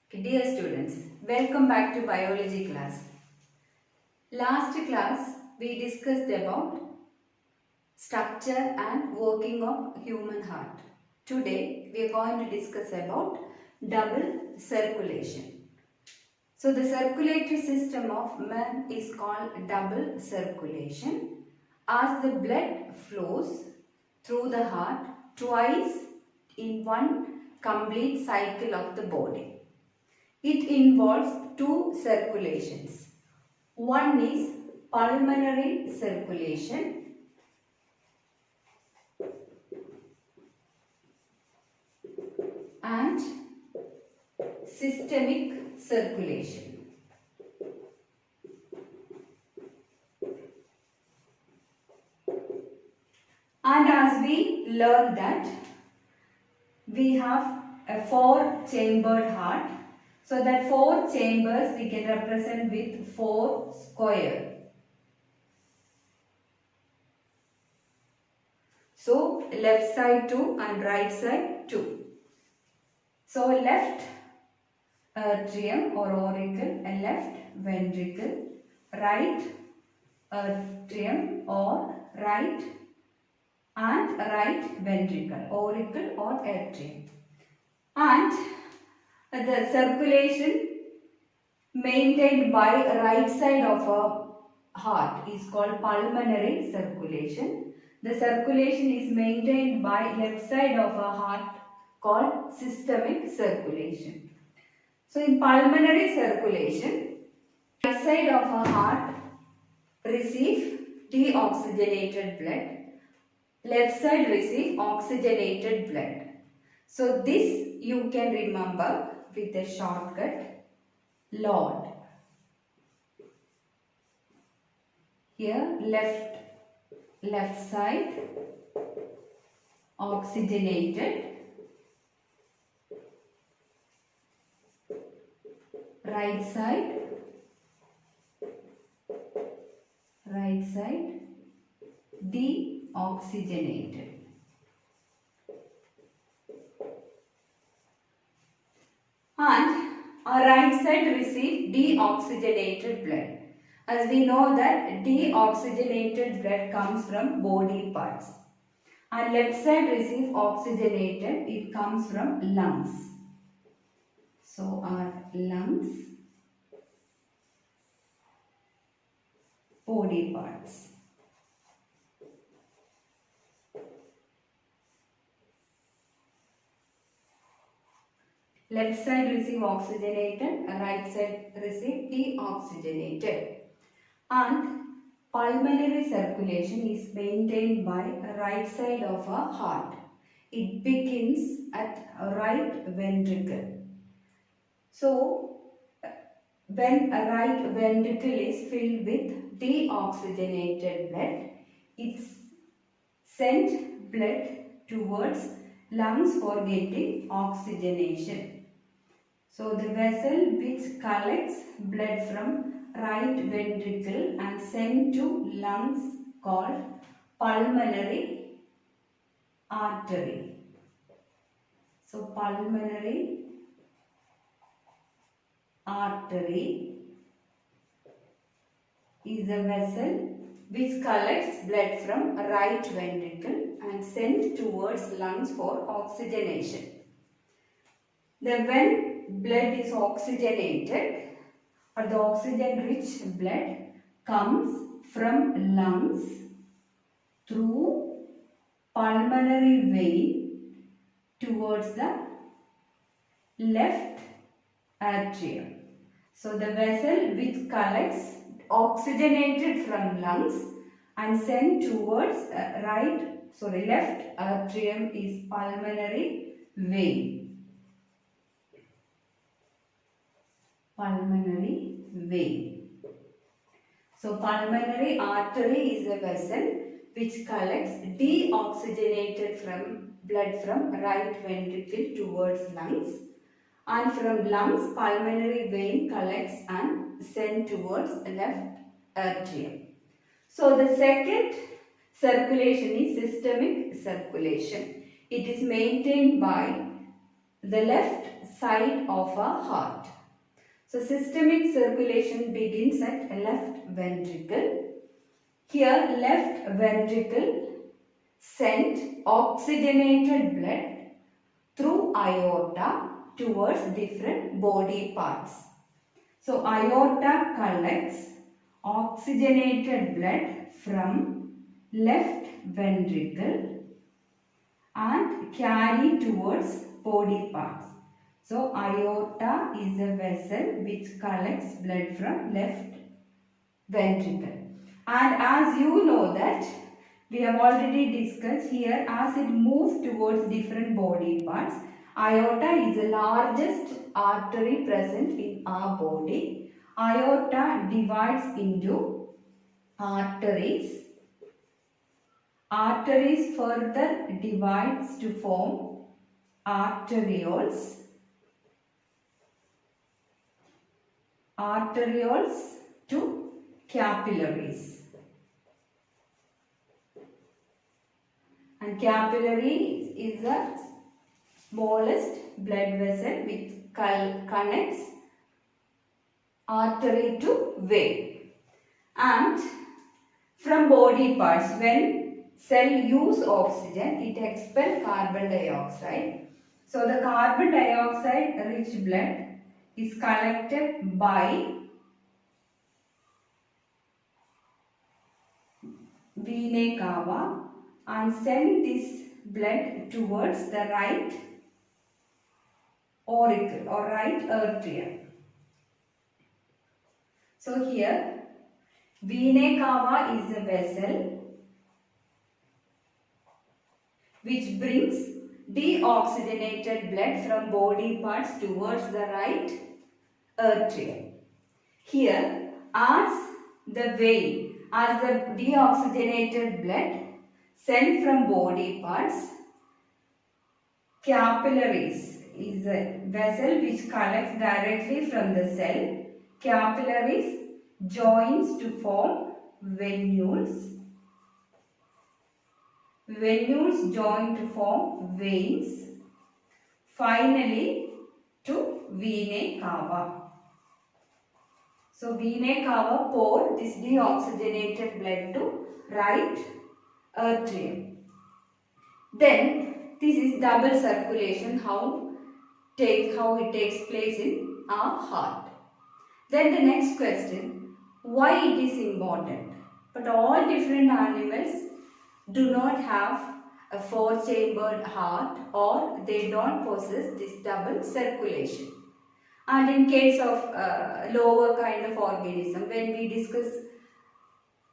Dear students, welcome back to biology class. Last class we discussed about structure and working of human heart. Today we are going to discuss about double circulation. So the circulatory system of man is called double circulation as the blood flows through the heart twice in one complete cycle of the body. It involves two circulations. One is pulmonary circulation and systemic circulation. And as we learned that we have a four-chambered heart. So that four chambers we can represent with four square. So left side 2 and right side 2. So left atrium or auricle, a left ventricle, right atrium or right and right ventricle, auricle or atrium. And the circulation maintained by right side of a heart is called pulmonary circulation. The circulation is maintained by left side of a heart called systemic circulation. So in pulmonary circulation, right side of a heart receive deoxygenated blood, left side receive oxygenated blood. So this you can remember with a shortcut LOD. Here left side oxygenated, right side deoxygenated. And our right side receive deoxygenated blood. As we know that deoxygenated blood comes from body parts. And left side receive oxygenated, it comes from lungs. So our lungs, body parts. Left side receive oxygenated, right side receive deoxygenated. And pulmonary circulation is maintained by right side of a heart. It begins at right ventricle. So when a right ventricle is filled with deoxygenated blood, it sends blood towards lungs for getting oxygenation. So the vessel which collects blood from right ventricle and sent to lungs called pulmonary artery. So pulmonary artery is a vessel which collects blood from right ventricle and sent towards lungs for oxygenation. Then when blood is oxygenated or the oxygen rich blood comes from lungs through pulmonary vein towards the left atrium. So the vessel which collects oxygenated from lungs and sent towards left atrium is pulmonary vein. Pulmonary vein. So pulmonary artery is a vessel which collects deoxygenated blood from right ventricle towards lungs, and from lungs pulmonary vein collects and sent towards left atrium. So the second circulation is systemic circulation. It is maintained by the left side of a heart. So systemic circulation begins at left ventricle. Here left ventricle sent oxygenated blood through aorta towards different body parts. So aorta collects oxygenated blood from left ventricle and carry towards body parts. So aorta is a vessel which collects blood from left ventricle. And as you know that we have already discussed here, as it moves towards different body parts, aorta is the largest artery present in our body. Aorta divides into arteries. Arteries further divides to form arterioles. Arterioles to capillaries. And capillary is the smallest blood vessel which connects artery to vein. And from body parts, when cell use oxygen, it expels carbon dioxide. So the carbon dioxide rich blood is collected by vena cava and send this blood towards the right auricle or right atrium. So here vena cava is a vessel which brings deoxygenated blood from body parts towards the right atrium. Here, as the vein, as the deoxygenated blood sent from body parts, capillaries is a vessel which collects directly from the cell. Capillaries joins to form venules. Venules join to form veins. Finally, to vena cava. So vena cava pour this deoxygenated blood to right atrium. Then this is double circulation, how it takes place in our heart. Then the next question, why it is important? But all different animals do not have a four-chambered heart, or they don't possess this double circulation. And in case of lower kind of organism, when we discuss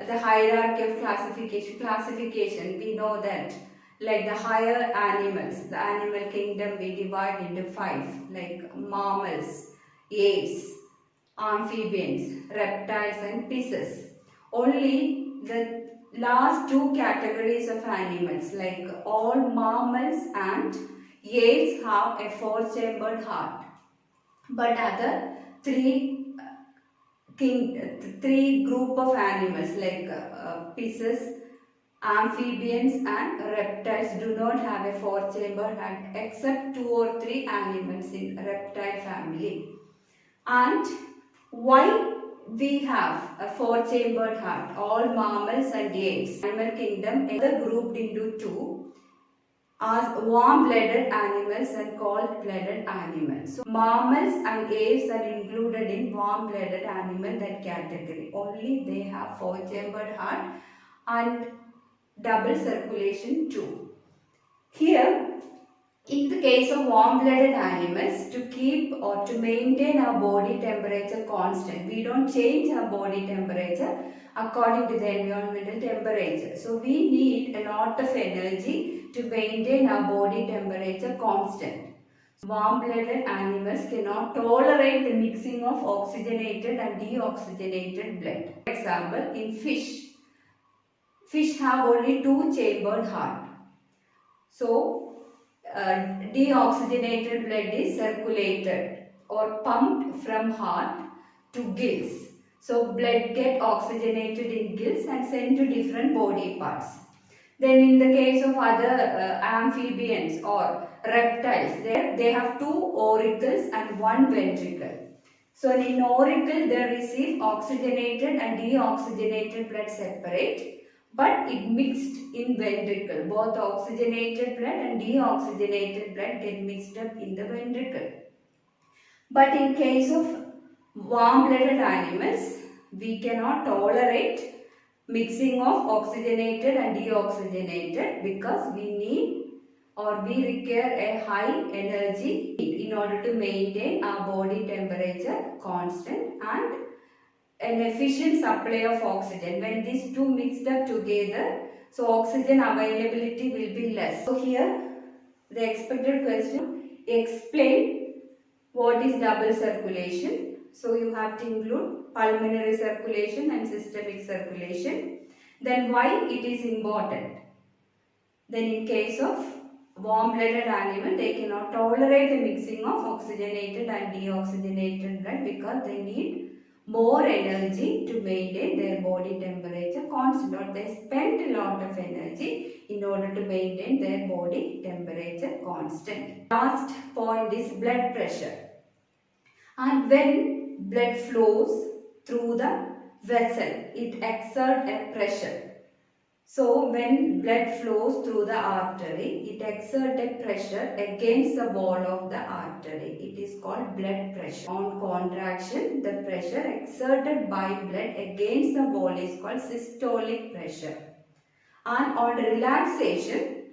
the hierarchy of classification, we know that like the higher animals, the animal kingdom, we divide into 5, like mammals, apes, amphibians, reptiles and fishes. Only the last 2 categories of animals, like all mammals and apes, have a 4-chambered heart. But other 3 group of animals like fishes, amphibians and reptiles do not have a 4-chambered heart, except 2 or 3 animals in reptile family. And why we have a 4-chambered heart? All mammals and apes, animal kingdom, are grouped into 2 as warm-blooded animals and cold-blooded animals. So mammals and apes are included in warm-blooded animal, that category. Only they have 4-chambered heart and double circulation too. Here, in the case of warm-blooded animals, to keep or to maintain our body temperature constant, we don't change our body temperature according to the environmental temperature. So we need a lot of energy to maintain our body temperature constant. Warm-blooded animals cannot tolerate the mixing of oxygenated and deoxygenated blood. For example, in fish have only 2-chambered heart. So deoxygenated blood is circulated or pumped from heart to gills. So blood get oxygenated in gills and sent to different body parts. Then in the case of other amphibians or reptiles. They have two auricles and one ventricle. So in auricle they receive oxygenated and deoxygenated blood separate, but it mixed in ventricle. Both oxygenated blood and deoxygenated blood get mixed up in the ventricle. But in case of warm-blooded animals, we cannot tolerate mixing of oxygenated and deoxygenated because we need or we require a high energy in order to maintain our body temperature constant and an efficient supply of oxygen. When these two mixed up together, so oxygen availability will be less. So here the expected question, explain what is double circulation. So you have to include pulmonary circulation and systemic circulation. Then why it is important. Then in case of warm-blooded animal, they cannot tolerate the mixing of oxygenated and deoxygenated blood because they need more energy to maintain their body temperature constant, or they spend a lot of energy in order to maintain their body temperature constant. Last point is blood pressure. And when blood flows through the vessel, it exerts a pressure. So when blood flows through the artery, it exerts a pressure against the wall of the artery. It is called blood pressure. On contraction, the pressure exerted by blood against the wall is called systolic pressure. And on relaxation,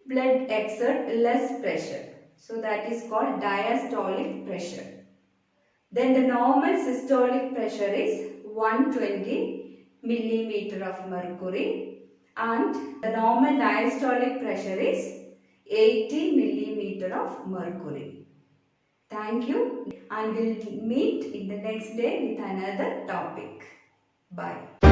blood exerts less pressure. So that is called diastolic pressure. Then the normal systolic pressure is 120 millimeter of mercury and the normal diastolic pressure is 80 millimeter of mercury. Thank you, and we'll meet in the next day with another topic. Bye.